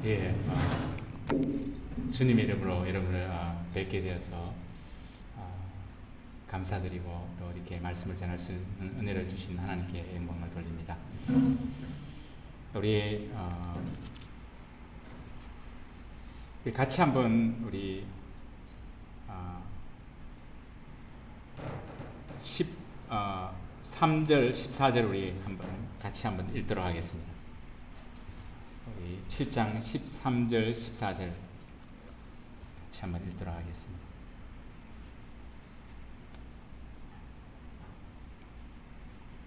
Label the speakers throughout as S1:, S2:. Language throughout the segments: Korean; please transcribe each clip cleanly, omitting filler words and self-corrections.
S1: 예, 주님의 이름으로 여러분을 뵙게 되어서 감사드리고 또 이렇게 말씀을 전할 수 있는 은혜를 주신 하나님께 영광을 돌립니다. 우리 같이 한번 우리 13절, 14절 우리 같이 한번 읽도록 하겠습니다. 우리 7장 13절, 14절 같이 한번 읽도록 하겠습니다.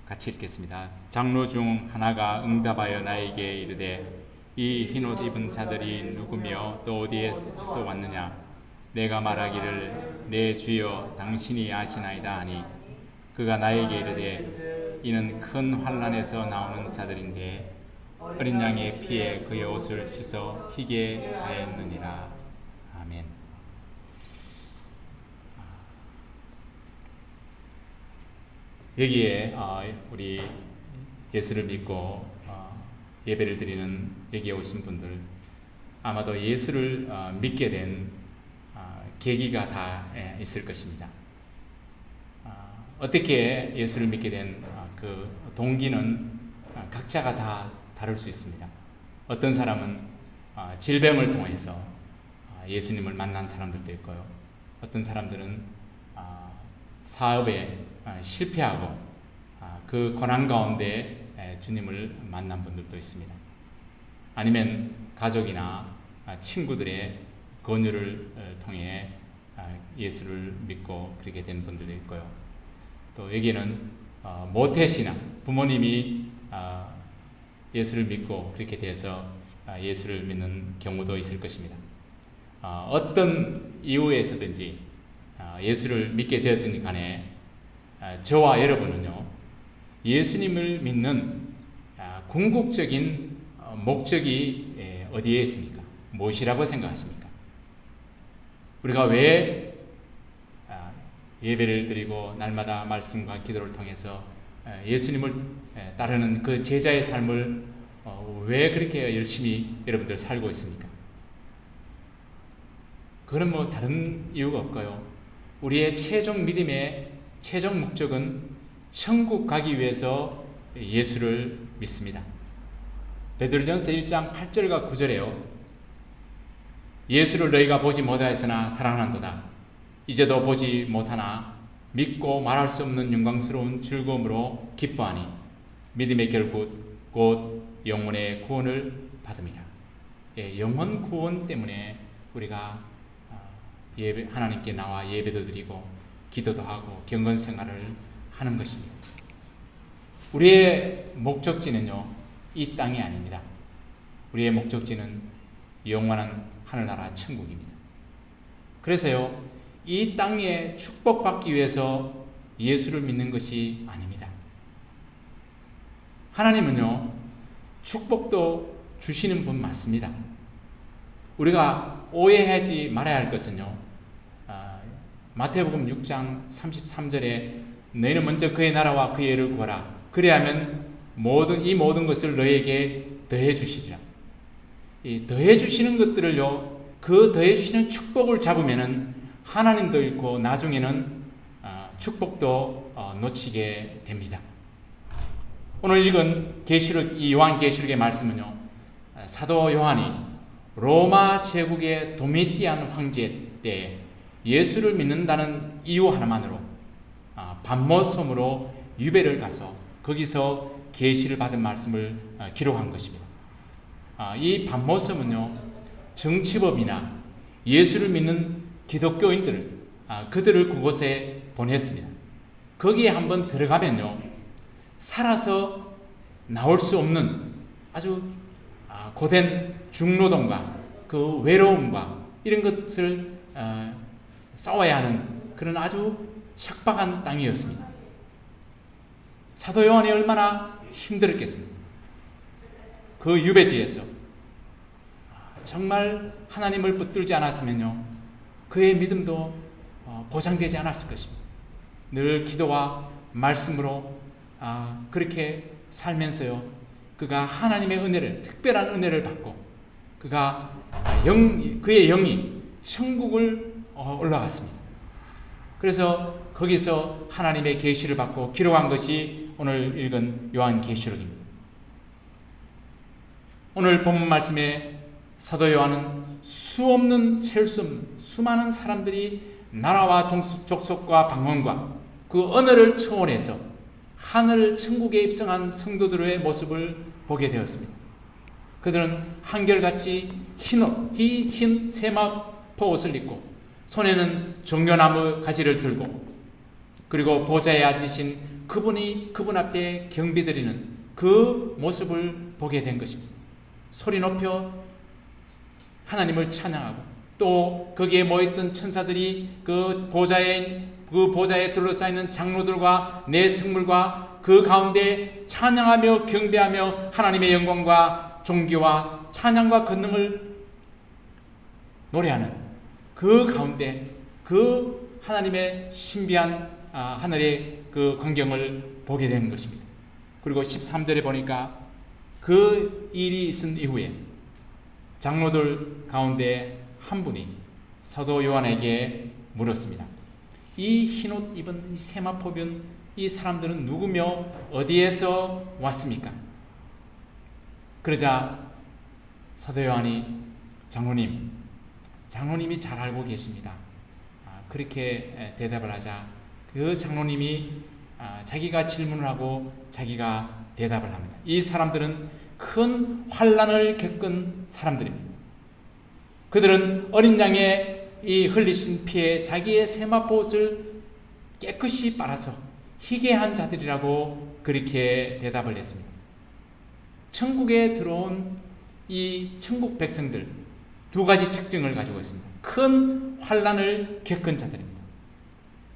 S1: 같이 읽겠습니다. 장로 중 하나가 응답하여 나에게 이르되 이 흰옷 입은 자들이 누구며 또 어디에서 왔느냐? 내가 말하기를 내 주여 당신이 아시나이다 하니 그가 나에게 이르되 이는 큰 환난에서 나오는 자들인데 어린 양의 피에 그의 옷을 씻어 희게 하였느니라. 아멘. 여기에 우리 예수를 믿고 예배를 드리는 여기에 오신 분들 아마도 예수를 믿게 된 계기가 다 있을 것입니다. 어떻게 예수를 믿게 된 그 동기는 각자가 다 다를 수 있습니다. 어떤 사람은 질병을 통해서 예수님을 만난 사람들도 있고요. 어떤 사람들은 사업에 실패하고 그 고난 가운데 주님을 만난 분들도 있습니다. 아니면 가족이나 친구들의 권유를 통해 예수를 믿고 그렇게 된 분들도 있고요. 또 여기는 모태신앙, 부모님이 예수를 믿고 그렇게 돼서 예수를 믿는 경우도 있을 것입니다. 어떤 이유에서든지 예수를 믿게 되었든 간에 저와 여러분은요, 예수님을 믿는 궁극적인 목적이 어디에 있습니까? 무엇이라고 생각하십니까? 우리가 왜 예배를 드리고 날마다 말씀과 기도를 통해서 예수님을 따르는 그 제자의 삶을 왜 그렇게 열심히 여러분들 살고 있습니까? 그건 뭐 다른 이유가 없고요. 우리의 최종 믿음의 최종 목적은 천국 가기 위해서 예수를 믿습니다. 베드로전서 1장 8절과 9절에요. 예수를 너희가 보지 못하였으나 사랑하는도다. 이제도 보지 못하나 믿고 말할 수 없는 영광스러운 즐거움으로 기뻐하니 믿음의 결국 곧 영혼의 구원을 받음이라. 영혼 구원 때문에 우리가 하나님께 나와 예배도 드리고 기도도 하고 경건 생활을 하는 것입니다. 우리의 목적지는요, 이 땅이 아닙니다. 우리의 목적지는 영원한 하늘나라 천국입니다. 그래서요, 이 땅에 축복받기 위해서 예수를 믿는 것이 아닙니다. 하나님은요, 축복도 주시는 분 맞습니다. 우리가 오해하지 말아야 할 것은요, 마태복음 6장 33절에 너희는 먼저 그의 나라와 그의 의를 구하라. 그리하면 이 모든 것을 너희에게 더해 주시리라. 이 더해 주시는 것들을요, 그 더해 주시는 축복을 잡으면은 하나님도 잃고 나중에는 축복도 놓치게 됩니다. 오늘 읽은 계시록, 이 요한계시록의 말씀은요, 사도 요한이 로마 제국의 도미티안 황제 때 예수를 믿는다는 이유 하나만으로 반모섬으로 유배를 가서 거기서 계시를 받은 말씀을 기록한 것입니다. 이 반모섬은요, 정치범이나 예수를 믿는 기독교인들을 그들을 그곳에 보냈습니다. 거기에 한번 들어가면요, 살아서 나올 수 없는 아주 고된 중노동과 그 외로움과 이런 것을 싸워야 하는 그런 아주 척박한 땅이었습니다. 사도 요한이 얼마나 힘들었겠습니까? 그 유배지에서 정말 하나님을 붙들지 않았으면요, 그의 믿음도 보장되지 않았을 것입니다. 늘 기도와 말씀으로 그렇게 살면서요, 그가 하나님의 은혜를, 특별한 은혜를 받고 그의 영이 천국을 올라갔습니다. 그래서 거기서 하나님의 계시를 받고 기록한 것이 오늘 읽은 요한계시록입니다. 오늘 본문 말씀에 사도 요한은 수없는 셀 수 없는 수많은 사람들이 나라와 족속과 방언과 그 언어를 초월해서 하늘 천국에 입성한 성도들의 모습을 보게 되었습니다. 그들은 한결같이 흰 세마포 옷을 입고 손에는 종려나무 가지를 들고 그리고 보좌에 앉으신 그분 앞에 경비드리는 그 모습을 보게 된 것입니다. 소리 높여 하나님을 찬양하고 또 거기에 모였던 천사들이 그 보좌에 둘러싸이는 장로들과 내 성물과 그 가운데 찬양하며 경배하며 하나님의 영광과 존귀와 찬양과 권능을 노래하는 그 가운데 그 하나님의 신비한 하늘의 그 광경을 보게 되는 것입니다. 그리고 13절에 보니까 그 일이 있은 이후에 장로들 가운데 한 분이 사도 요한에게 물었습니다. 이 흰옷 입은 이 세마포 입은 이 사람들은 누구며 어디에서 왔습니까? 그러자 사도 요한이 장로님이 잘 알고 계십니다. 그렇게 대답을 하자 그 장로님이 자기가 질문을 하고 자기가 대답을 합니다. 이 사람들은 큰 환난을 겪은 사람들입니다. 그들은 어린 양의 이 흘리신 피에 자기의 세마포 옷을 깨끗이 빨아서 희게 한 자들이라고 그렇게 대답을 했습니다. 천국에 들어온 이 천국 백성들 두 가지 특징을 가지고 있습니다. 큰 환난을 겪은 자들입니다.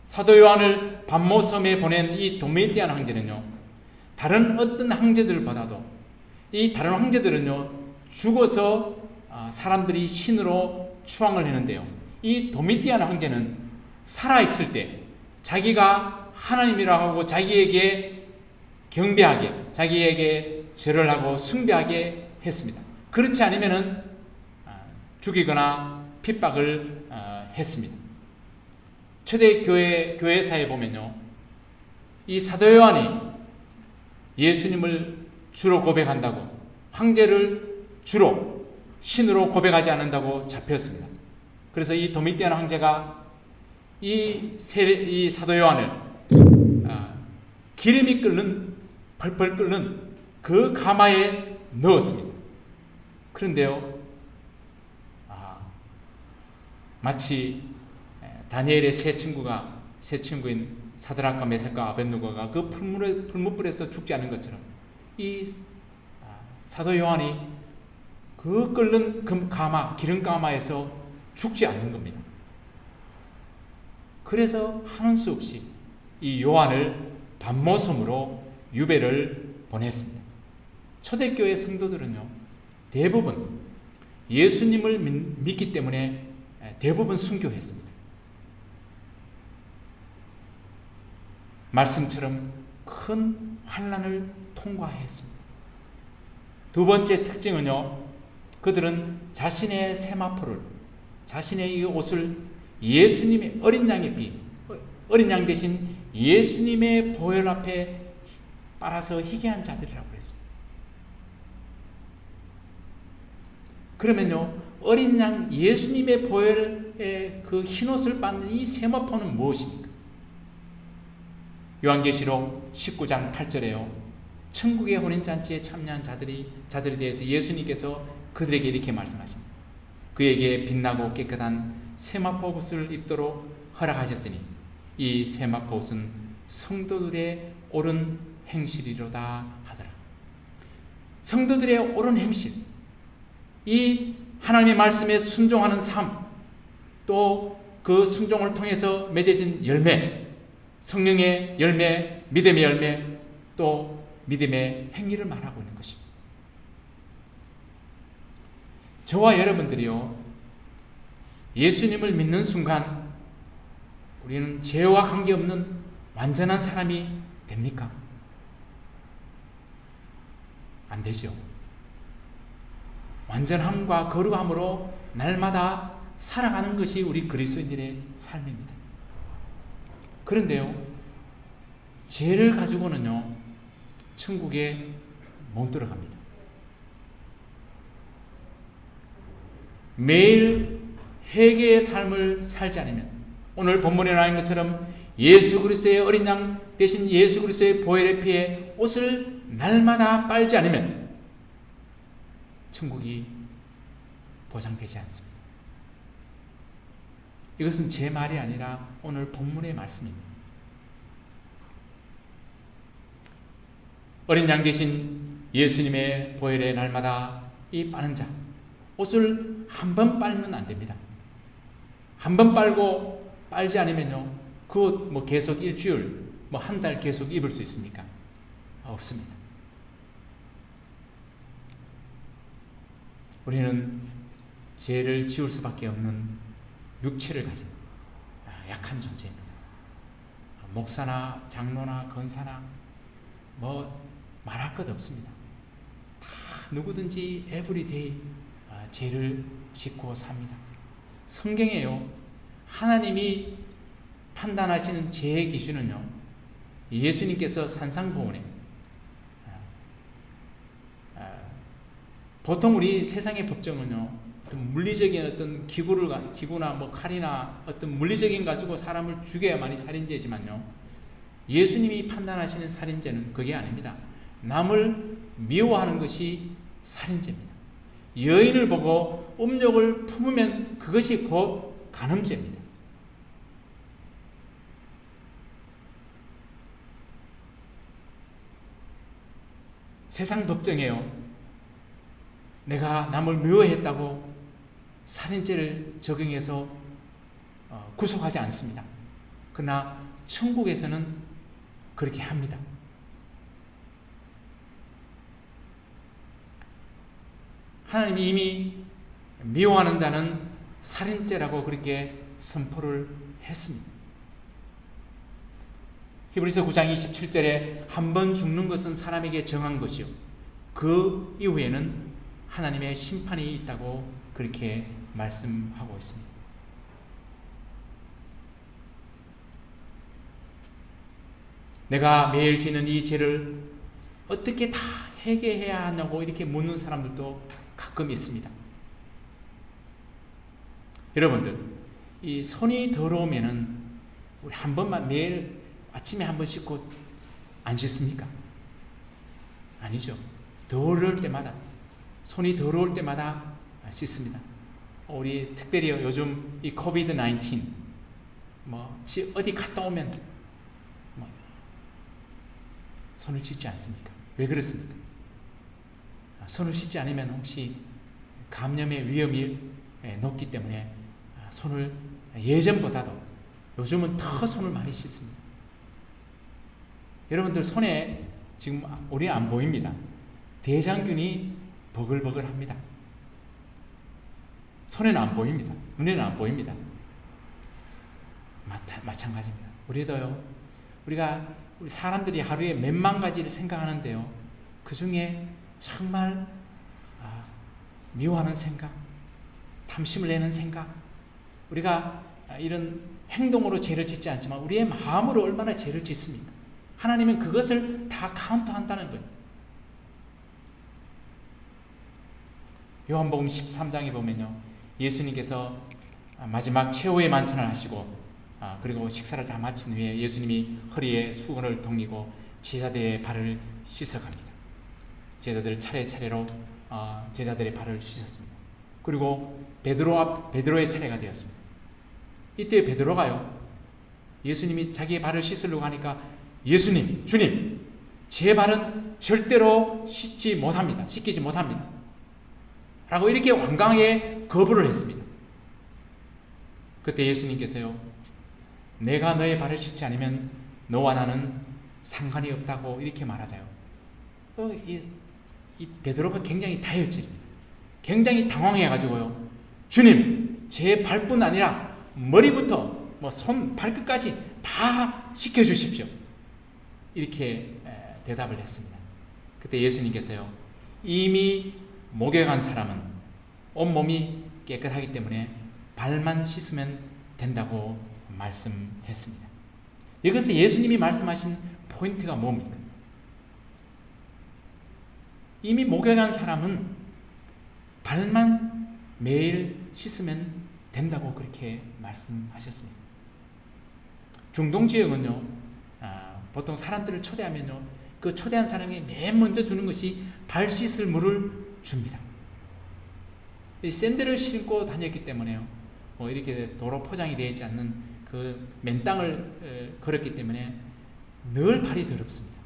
S1: 사도 요한을 pat모섬에 보낸 이 도미디안 황제는요, 다른 어떤 황제들보다도 이 다른 황제들은요 죽어서 사람들이 신으로 추앙을 했는데요, 이 도미디안 황제는 살아있을 때 자기가 하나님이라고 하고 자기에게 경배하게, 자기에게 절을 하고 숭배하게 했습니다. 그렇지 않으면은 죽이거나 핍박을 했습니다. 초대 교회사에 보면요, 이 사도 요한이 예수님을 주로 고백한다고, 황제를 주로 신으로 고백하지 않는다고 잡혔습니다. 그래서 이 도미디안 황제가 이 사도 요한을 기름이 펄펄 끓는 그 가마에 넣었습니다. 그런데요, 마치 다니엘의 세 친구인 사드락과 메삭과 아벳느고가 그 풀무불에서 죽지 않은 것처럼 이 사도 요한이 그 끓는 기름 가마에서 죽지 않는 겁니다. 그래서 하는 수 없이 이 요한을 pat모섬으로 유배를 보냈습니다. 초대교회 성도들은요, 대부분 예수님을 믿기 때문에 대부분 순교했습니다. 말씀처럼 큰 환난을 통과했습니다. 두 번째 특징은요, 그들은 자신의 세마포를, 자신의 이 옷을 예수님의 어린 양 대신 예수님의 보혈 앞에 빨아서 희게 한 자들이라고 했습니다. 그러면요, 어린 양 예수님의 보혈의 그 흰옷을 받는 이 세마포는 무엇입니까? 요한계시록 19장 8절에요. 천국의 혼인잔치에 참여한 자들에 대해서 예수님께서 그들에게 이렇게 말씀하십니다. 그에게 빛나고 깨끗한 세마포 옷을 입도록 허락하셨으니 이 세마포 옷은 성도들의 옳은 행실이로다 하더라. 성도들의 옳은 행실, 이 하나님의 말씀에 순종하는 삶, 또 그 순종을 통해서 맺어진 열매, 성령의 열매, 믿음의 열매, 또 믿음의 행위를 말하고 있는 것입니다. 저와 여러분들이요, 예수님을 믿는 순간 우리는 죄와 관계없는 완전한 사람이 됩니까? 안 되죠. 완전함과 거룩함으로 날마다 살아가는 것이 우리 그리스도인들의 삶입니다. 그런데요, 죄를 가지고는요, 천국에 못 들어갑니다. 매일 회개의 삶을 살지 않으면, 오늘 본문에 나온 것처럼 예수 그리스도의 어린 양 대신 예수 그리스도의 보혈의 피에 옷을 날마다 빨지 않으면 천국이 보장되지 않습니다. 이것은 제 말이 아니라 오늘 본문의 말씀입니다. 어린 양 대신 예수님의 보혈에 날마다 이 빠는 자, 옷을 한 번 빨면 안 됩니다. 한 번 빨고 빨지 않으면요, 그 옷 계속 일주일, 한 달 계속 입을 수 있습니까? 없습니다. 우리는 죄를 지을 수밖에 없는 육체를 가진 약한 존재입니다. 목사나 장로나 권사나 말할 것 없습니다. 다 누구든지 에브리데이 죄를 짓고 삽니다. 성경에요, 하나님이 판단하시는 죄의 기준은요, 예수님께서 산상보훈에 보통 우리 세상의 법정은요, 어떤 물리적인 어떤 기구나 칼이나 어떤 물리적인 가지고 사람을 죽여야만이 살인죄지만요, 예수님이 판단하시는 살인죄는 그게 아닙니다. 남을 미워하는 것이 살인죄입니다. 여인을 보고 음욕을 품으면 그것이 곧 간음죄입니다. 세상 법정에요, 내가 남을 미워했다고 살인죄를 적용해서 구속하지 않습니다. 그러나 천국에서는 그렇게 합니다. 하나님이 이미 미워하는 자는 살인죄라고 그렇게 선포를 했습니다. 히브리서 9장 27절에 한 번 죽는 것은 사람에게 정한 것이요, 그 이후에는 하나님의 심판이 있다고 그렇게 말씀하고 있습니다. 내가 매일 지는 이 죄를 어떻게 다 회개해야 하냐고 이렇게 묻는 사람들도 가끔 있습니다. 여러분들, 이 손이 더러우면은 우리 한 번만 매일 아침에 한 번 씻고 안 씻습니까? 아니죠. 더러울 때마다, 손이 더러울 때마다 씻습니다. 우리 특별히 요즘 이 코비드-19 어디 갔다 오면 손을 씻지 않습니까? 왜 그렇습니까? 손을 씻지 않으면 혹시 감염의 위험이 높기 때문에 손을 예전보다도 요즘은 더 손을 많이 씻습니다. 여러분들 손에 지금 우리는 안 보입니다. 대장균이 버글버글합니다. 손에는 안 보입니다. 눈에는 안 보입니다. 마찬가지입니다. 우리 사람들이 하루에 몇만 가지를 생각하는데요, 그 중에 정말 미워하는 생각, 탐심을 내는 생각, 우리가 이런 행동으로 죄를 짓지 않지만 우리의 마음으로 얼마나 죄를 짓습니까? 하나님은 그것을 다 카운트한다는 거예요. 요한복음 13장에 보면요, 예수님께서 마지막 최후의 만찬을 하시고 그리고 식사를 다 마친 후에 예수님이 허리에 수건을 동이고 제자들의 발을 씻어갑니다. 제자들 차례차례로 제자들의 발을 씻었습니다. 그리고 베드로의 차례가 되었습니다. 이때 베드로가요, 예수님이 자기의 발을 씻으려고 하니까 예수님, 주님, 제 발은 절대로 씻기지 못합니다. 라고 이렇게 완강하게 거부를 했습니다. 그때 예수님께서요, 내가 너의 발을 씻지 않으면 너와 나는 상관이 없다고 이렇게 말하자요. 이 베드로가 굉장히 다혈질입니다. 굉장히 당황해가지고요, 주님, 제 발뿐 아니라 머리부터 손, 발끝까지 다 씻겨주십시오. 이렇게 대답을 했습니다. 그때 예수님께서요, 이미 목욕한 사람은 온몸이 깨끗하기 때문에 발만 씻으면 된다고 말씀했습니다. 여기서 예수님이 말씀하신 포인트가 뭡니까? 이미 목욕한 사람은 발만 매일 씻으면 된다고 그렇게 말씀하셨습니다. 중동 지역은요, 보통 사람들을 초대하면요, 그 초대한 사람이 맨 먼저 주는 것이 발 씻을 물을 줍니다. 이 샌들을 신고 다녔기 때문에요, 이렇게 도로 포장이 되어 있지 않는 그 맨땅을 걸었기 때문에 늘 발이 더럽습니다.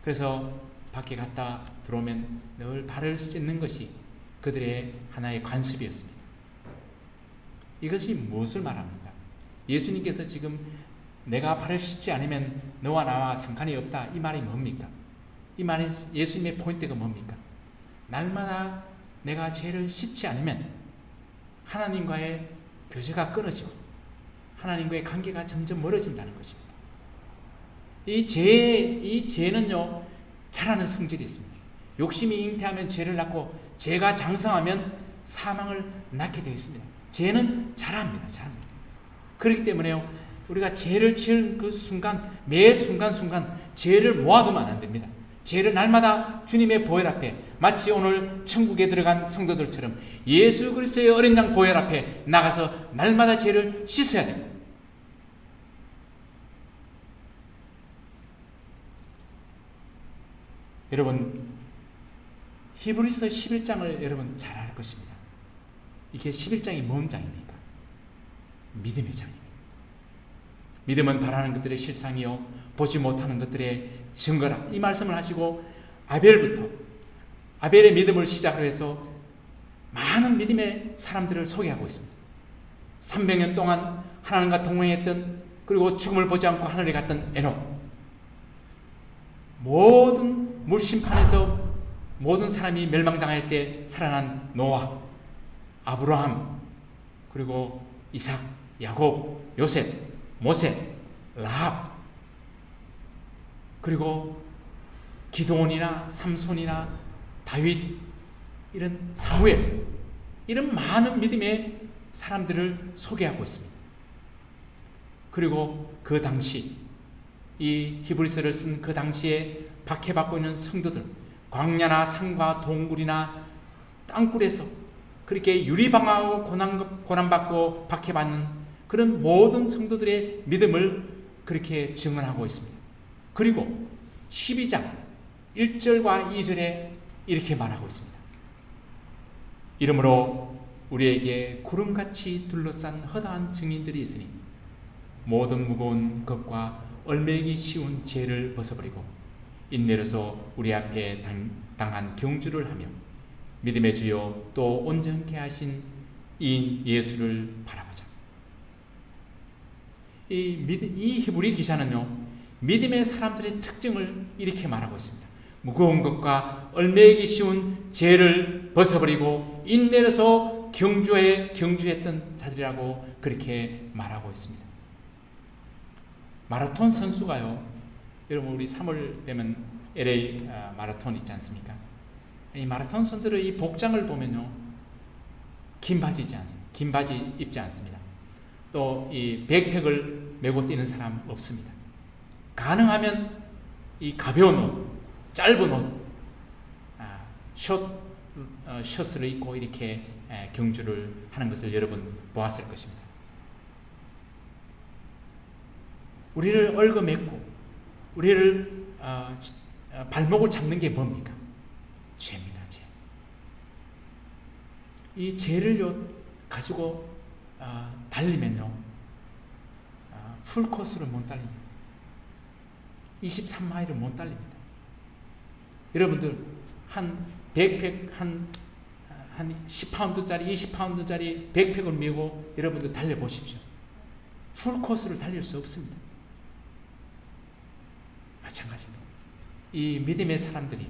S1: 그래서 밖에 갔다 들어오면 늘 발을 씻는 것이 그들의 하나의 관습이었습니다. 이것이 무엇을 말합니까? 예수님께서 지금 내가 발을 씻지 않으면 너와 나와 상관이 없다, 이 말이 뭡니까? 이 말은 예수님의 포인트가 뭡니까? 날마다 내가 죄를 씻지 않으면 하나님과의 교제가 끊어지고 하나님과의 관계가 점점 멀어진다는 것입니다. 이 죄는요, 자라는 성질이 있습니다. 욕심이 잉태하면 죄를 낳고 죄가 장성하면 사망을 낳게 되어 있습니다. 죄는 자랍니다. 그렇기 때문에요, 우리가 죄를 지은 그 순간, 매 순간순간 죄를 모아두면 안 됩니다. 죄를 날마다 주님의 보혈 앞에, 마치 오늘 천국에 들어간 성도들처럼 예수 그리스도의 어린 양 보혈 앞에 나가서 날마다 죄를 씻어야 됩니다. 여러분, 히브리서 11장을 여러분 잘 알 것입니다. 이게 11장이 뭔 장입니까? 믿음의 장입니다. 믿음은 바라는 것들의 실상이요 보지 못하는 것들의 증거라, 이 말씀을 하시고 아벨의 믿음을 시작으로 해서 많은 믿음의 사람들을 소개하고 있습니다. 300년 동안 하나님과 동행했던, 그리고 죽음을 보지 않고 하늘에 갔던 에녹, 모든 물심판에서 모든 사람이 멸망당할 때 살아난 노아, 아브라함, 그리고 이삭, 야곱, 요셉, 모세, 라합, 그리고 기드온이나 삼손이나 다윗, 이런 사무엘, 이런 많은 믿음의 사람들을 소개하고 있습니다. 그리고 그 당시, 이 히브리서를 쓴 그 당시에 박해받고 있는 성도들, 광야나 산과 동굴이나 땅굴에서 그렇게 유리방황하고 고난받고 박해받는 그런 모든 성도들의 믿음을 그렇게 증언하고 있습니다. 그리고 12장 1절과 2절에 이렇게 말하고 있습니다. 이러므로 우리에게 구름같이 둘러싼 허다한 증인들이 있으니 모든 무거운 것과 얼매기 쉬운 죄를 벗어버리고 인내로서 우리 앞에 당한 경주를 하며 믿음의 주요 또 온전케 하신 이인 예수를 바라보자. 이 히브리 기사는요, 믿음의 사람들의 특징을 이렇게 말하고 있습니다. 무거운 것과 얼매기 쉬운 죄를 벗어버리고 인내로서 경주했던 자들이라고 그렇게 말하고 있습니다. 마라톤 선수가요, 여러분 우리 3월 되면 LA 마라톤 있지 않습니까? 이 마라톤 선수들의 이 복장을 보면요, 긴 바지 입지 않습니다. 또 이 백팩을 메고 뛰는 사람 없습니다. 가능하면 이 가벼운 옷, 짧은 옷, 셔츠를 입고 이렇게 경주를 하는 것을 여러분 보았을 것입니다. 우리를 얽어맺고 우리를 발목을 잡는 게 뭡니까? 죄입니다. 죄. 이 죄를 가지고 달리면요, 풀코스를 못 달립니다. 23마일을 못 달립니다. 여러분들 한 백팩 한 10파운드짜리 20파운드짜리 백팩을 메고 여러분들 달려보십시오. 풀코스를 달릴 수 없습니다. 마찬가지입니다. 이 믿음의 사람들이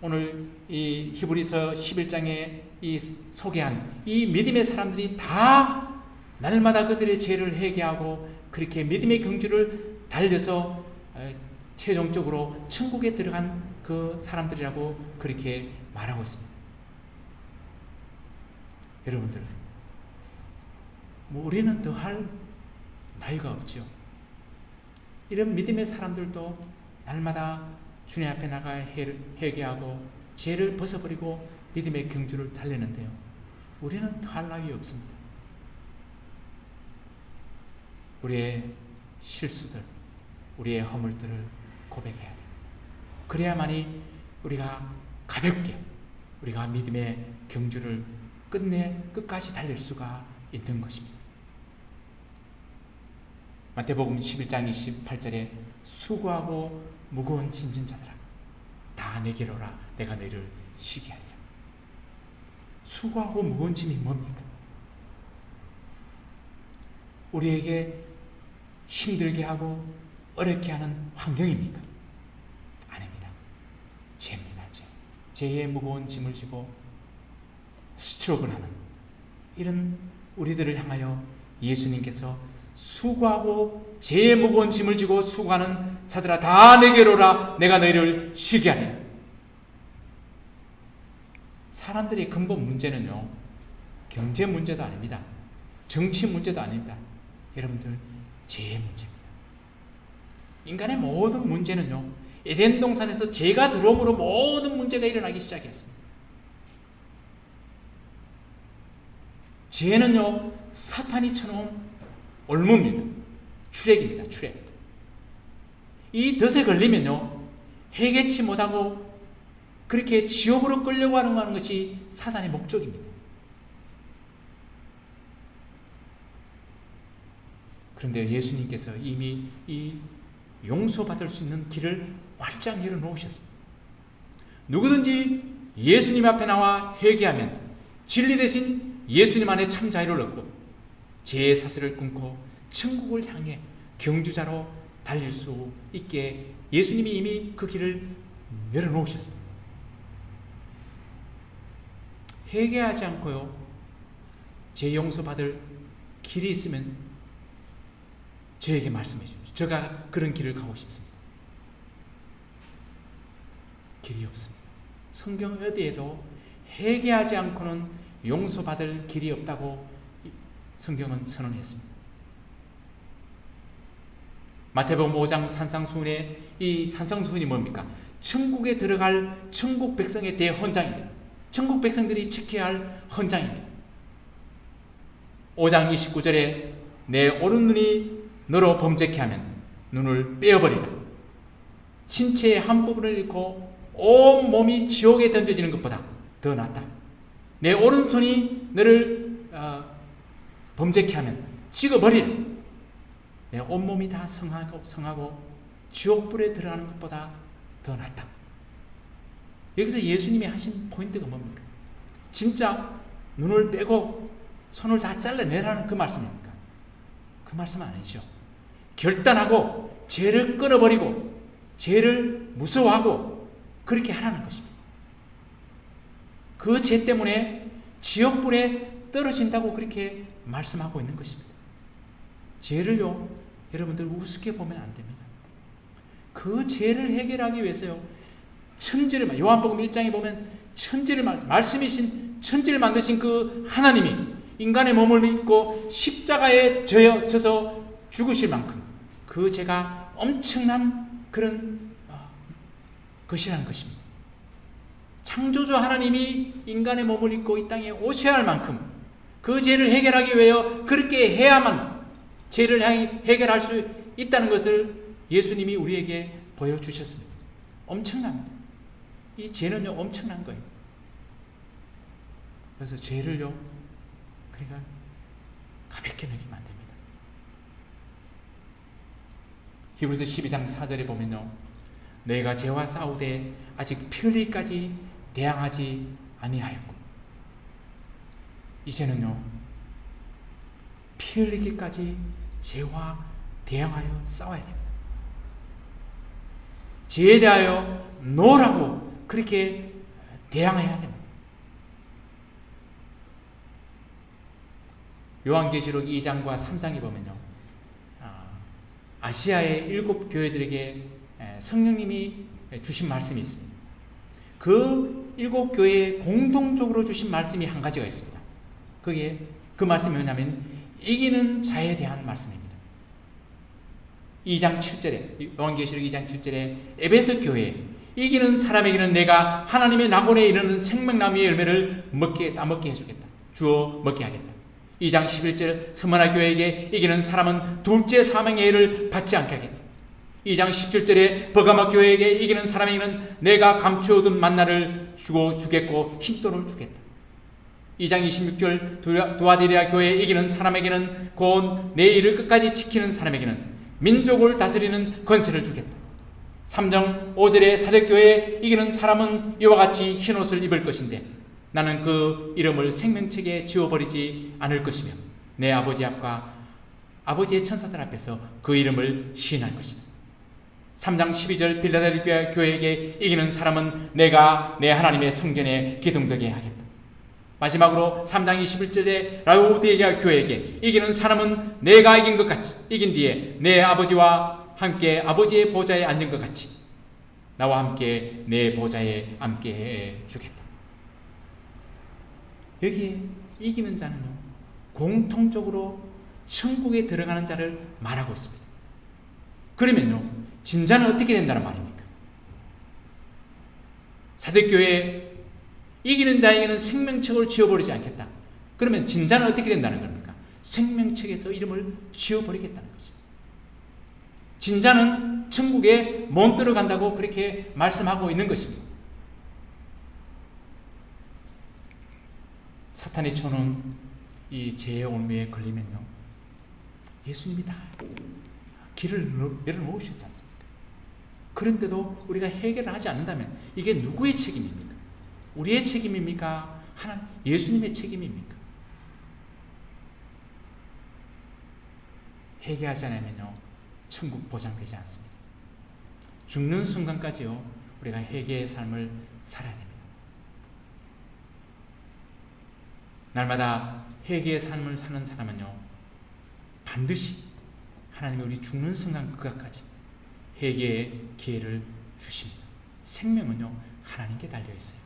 S1: 오늘 이 히브리서 11장에 이 소개한 이 믿음의 사람들이 다 날마다 그들의 죄를 회개하고 그렇게 믿음의 경주를 달려서 최종적으로 천국에 들어간 그 사람들이라고 그렇게 말하고 있습니다. 여러분들, 우리는 더 할 나이가 없죠. 이런 믿음의 사람들도 날마다 주님 앞에 나가 회개하고 죄를 벗어버리고 믿음의 경주를 달리는데요, 우리는 더 할 나위 없습니다. 우리의 실수들, 우리의 허물들을 고백해야 됩니다. 그래야만이 우리가 가볍게 우리가 믿음의 경주를 끝까지 달릴 수가 있는 것입니다. 마태복음 11장 28절에 수고하고 무거운 짐진 자들아 다 내게로 오라 내가 너희를 쉬게 하리라. 수고하고 무거운 짐이 뭡니까? 우리에게 힘들게 하고 어렵게 하는 환경입니까? 아닙니다. 죄입니다. 죄의 무거운 짐을 지고 스트로크를 하는 이런 우리들을 향하여 예수님께서 수고하고 죄의 무거운 짐을 지고 수고하는 자들아 다 내게로 오라 내가 너희를 쉬게 하리라. 사람들의 근본 문제는요, 경제 문제도 아닙니다. 정치 문제도 아닙니다. 여러분들, 죄의 문제입니다. 인간의 모든 문제는요, 에덴 동산에서 죄가 들어옴으로 모든 문제가 일어나기 시작했습니다. 죄는요, 사탄이 쳐놓은 올무입니다. 출애굽입니다. 출애굽. 이 덫에 걸리면요, 해결치 못하고 그렇게 지옥으로 끌려가는 것이 사단의 목적입니다. 그런데 예수님께서 이미 이 용서받을 수 있는 길을 활짝 열어놓으셨습니다. 누구든지 예수님 앞에 나와 회개하면 진리 대신 예수님 안에 참 자유를 얻고 죄의 사슬을 끊고 천국을 향해 경주자로 달릴 수 있게 예수님이 이미 그 길을 열어놓으셨습니다. 회개하지 않고요, 죄 용서받을 길이 있으면 저에게 말씀해 주십시오. 제가 그런 길을 가고 싶습니다. 길이 없습니다. 성경 어디에도 회개하지 않고는 용서받을 길이 없다고 성경은 선언했습니다. 마태복음 5장 산상수훈의 이 산상수훈이 뭡니까? 천국에 들어갈 천국 백성의 대헌장입니다. 천국 백성들이 지켜야 할 헌장입니다. 5장 29절에 내 오른눈이 너로 범죄케 하면 눈을 빼어버리라. 신체의 한 부분을 잃고 온 몸이 지옥에 던져지는 것보다 더 낫다. 내 오른손이 너를 범죄케 하면 찍어버리라. 내 온몸이 다 성하고 지옥불에 들어가는 것보다 더 낫다. 여기서 예수님이 하신 포인트가 뭡니까? 진짜 눈을 빼고 손을 다 잘라내라는 그 말씀입니까? 그 말씀 아니죠. 결단하고 죄를 끊어버리고 죄를 무서워하고 그렇게 하라는 것입니다. 그 죄 때문에 지옥불에 떨어진다고 그렇게 말씀하고 있는 것입니다. 죄를요, 여러분들 우습게 보면 안 됩니다. 그 죄를 해결하기 위해서요, 천지를, 요한복음 1장에 보면 천지를 말씀이신 천지를 만드신 그 하나님이 인간의 몸을 입고 십자가에 져서 죽으실 만큼 그 죄가 엄청난 그런 것이라는 것입니다. 창조주 하나님이 인간의 몸을 입고 이 땅에 오셔야 할 만큼 그 죄를 해결하기 위하여 그렇게 해야만 죄를 해결할 수 있다는 것을 예수님이 우리에게 보여주셨습니다. 엄청납니다. 이 죄는요, 엄청난 거예요. 그래서 죄를요, 그러니까 가볍게 여기면 안 됩니다. 히브리서 12장 4절에 보면요, 내가 죄와 싸우되 아직 피 흘리기까지 대항하지 아니하였고, 이제는요, 피 흘리기까지 죄와 대항하여 싸워야 됩니다. 죄에 대하여 노라고 그렇게 대항해야 됩니다. 요한계시록 2장과 3장에 보면요, 아시아의 7 교회들에게 성령님이 주신 말씀이 있습니다. 그 7 교회에 공동적으로 주신 말씀이 한 가지가 있습니다. 거기에 그 말씀이 뭐냐면 이기는 자에 대한 말씀입니다. 2장 7절에 요한계시록 2장 7절에 에베소 교회 이기는 사람에게는 내가 하나님의 낙원에 이르는 생명나무의 열매를 따먹게 해주겠다. 주어 먹게 하겠다. 2장 11절 스무나 교회에게 이기는 사람은 둘째 사망의 해를 받지 않게 하겠다. 2장 17절에 버가마 교회에게 이기는 사람에게는 내가 감추어둔 만나를 주겠고 흰돌을 주겠다. 2장 26절 두아디리아 교회에 이기는 사람에게는 곧 내 일을 끝까지 지키는 사람에게는 민족을 다스리는 권세를 주겠다. 3장 5절에 사도교회에 이기는 사람은 이와 같이 흰옷을 입을 것인데 나는 그 이름을 생명책에 지워버리지 않을 것이며 내 아버지 앞과 아버지의 천사들 앞에서 그 이름을 시인할 것이다. 3장 12절 빌라델피아 교회에게 이기는 사람은 내가 내 하나님의 성전에 기둥되게 하겠다. 마지막으로 3장 21절에 라오디게아 교회에게 이기는 사람은 내가 이긴 것 같이 이긴 뒤에 내 아버지와 함께 아버지의 보좌에 앉은 것 같이 나와 함께 내 보좌에 앉게 해 주겠다. 여기에 이기는 자는요 공통적으로 천국에 들어가는 자를 말하고 있습니다. 그러면요 진자는 어떻게 된다는 말입니까? 사도교회에 이기는 자에게는 생명책을 지워버리지 않겠다. 그러면 진자는 어떻게 된다는 겁니까? 생명책에서 이름을 지워버리겠다는 것입니다. 진자는 천국에 못 들어간다고 그렇게 말씀하고 있는 것입니다. 사탄이 쳐놓은 이 죄의 올무에 걸리면요 예수님이 다 길을 열어놓으셨지 않습니까? 그런데도 우리가 해결을 하지 않는다면 이게 누구의 책임입니까? 우리의 책임입니까? 하나님 예수님의 책임입니까? 회개하지 않으면요 천국 보장되지 않습니다. 죽는 순간까지요 우리가 회개의 삶을 살아야 됩니다. 날마다 회개의 삶을 사는 사람은요 반드시 하나님이 우리 죽는 순간 그까지 회개의 기회를 주십니다. 생명은요 하나님께 달려있어요.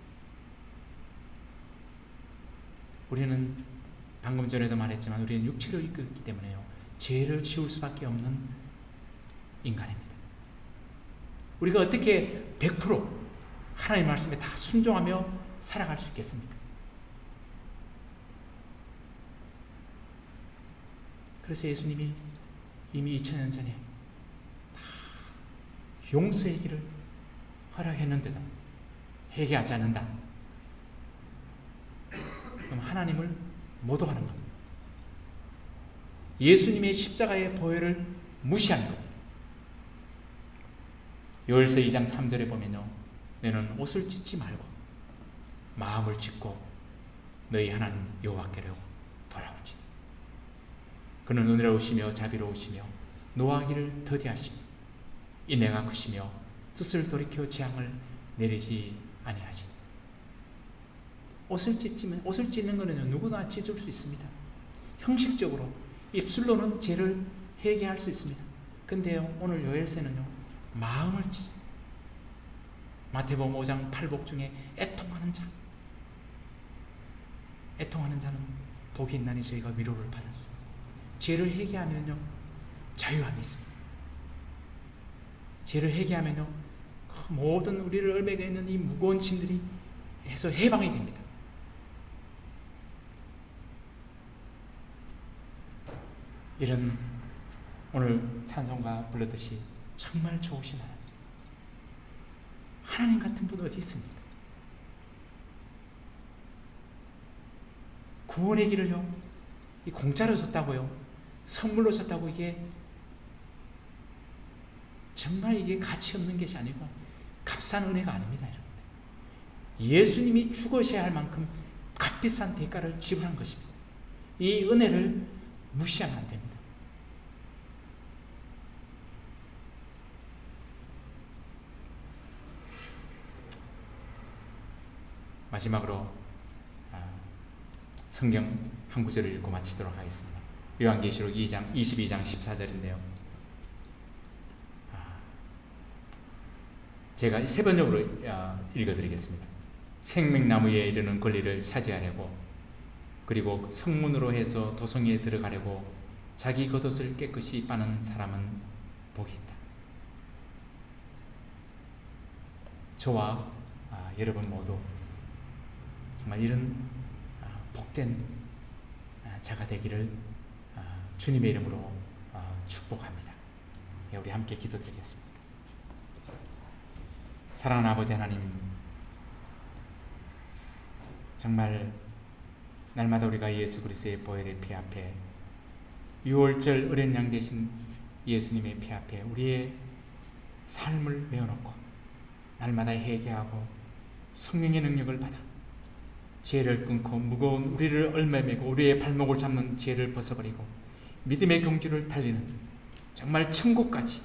S1: 우리는 방금 전에도 말했지만 우리는 육체로 있기 때문에요 죄를 지울 수밖에 없는 인간입니다. 우리가 어떻게 100% 하나님의 말씀에 다 순종하며 살아갈 수 있겠습니까? 그래서 예수님이 이미 2000년 전에 다 용서의 길을 허락했는데도 회개하지 않는다. 그럼 하나님을 모독하는 겁니다. 예수님의 십자가의 보혈을 무시하는 겁니다. 요엘서 2장 3절에 보면요 너는 옷을 찢지 말고 마음을 찢고 너희 하나님 여호와께로 돌아오지. 그는 은혜로우시며 자비로우시며 노하기를 더디하시며 인내가 크시며 뜻을 돌이켜 재앙을 내리지 아니하시니. 옷을 찢는 것은 누구나 찢을 수 있습니다. 형식적으로 입술로는 죄를 회개할 수 있습니다. 근데요 오늘 요엘서는요 마음을 찢어. 마태복음 5장 8복 중에 애통하는 자, 애통하는 자는 복이 있나니 저희가 위로를 받을 수 있습니다. 죄를 회개하면요 자유함이 있습니다. 죄를 회개하면요 그 모든 우리를 얽매고 있는 이 무거운 짐들이 해서 해방이 됩니다. 이런 오늘 찬송가 불렀듯이 정말 좋으신 하나님 같은 분 어디 있습니까? 구원의 길을요 이 공짜로 줬다고요 선물로 줬다고 이게 정말 이게 가치 없는 것이 아니고 값싼 은혜가 아닙니다. 여러분들. 예수님이 죽으셔야 할 만큼 값비싼 대가를 지불한 것입니다. 이 은혜를 무시하면 안 됩니다. 마지막으로 성경 한 구절을 읽고 마치도록 하겠습니다. 요한계시록 22장 14절인데요. 제가 세 번역으로 읽어드리겠습니다. 생명나무에 이르는 권리를 차지하려고 그리고 성문으로 해서 도성에 들어가려고 자기 겉옷을 깨끗이 빠는 사람은 복이 있다. 저와 여러분 모두 정말 이런 복된 자가 되기를 주님의 이름으로 축복합니다. 우리 함께 기도드리겠습니다. 사랑하는 아버지 하나님, 정말 날마다 우리가 예수 그리스도의 보혈의 피 앞에, 유월절 어린 양 되신 예수님의 피 앞에 우리의 삶을 내어놓고 날마다 회개하고 성령의 능력을 받아 죄를 끊고 무거운 우리를 얼매매고 우리의 발목을 잡는 죄를 벗어버리고 믿음의 경주를 달리는 정말 천국까지,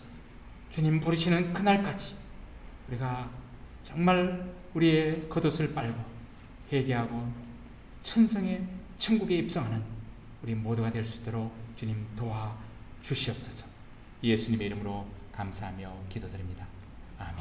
S1: 주님 부르시는 그날까지 우리가 정말 우리의 겉옷을 빨고 회개하고 천성의 천국에 입성하는 우리 모두가 될 수 있도록 주님 도와주시옵소서. 예수님의 이름으로 감사하며 기도드립니다. 아멘.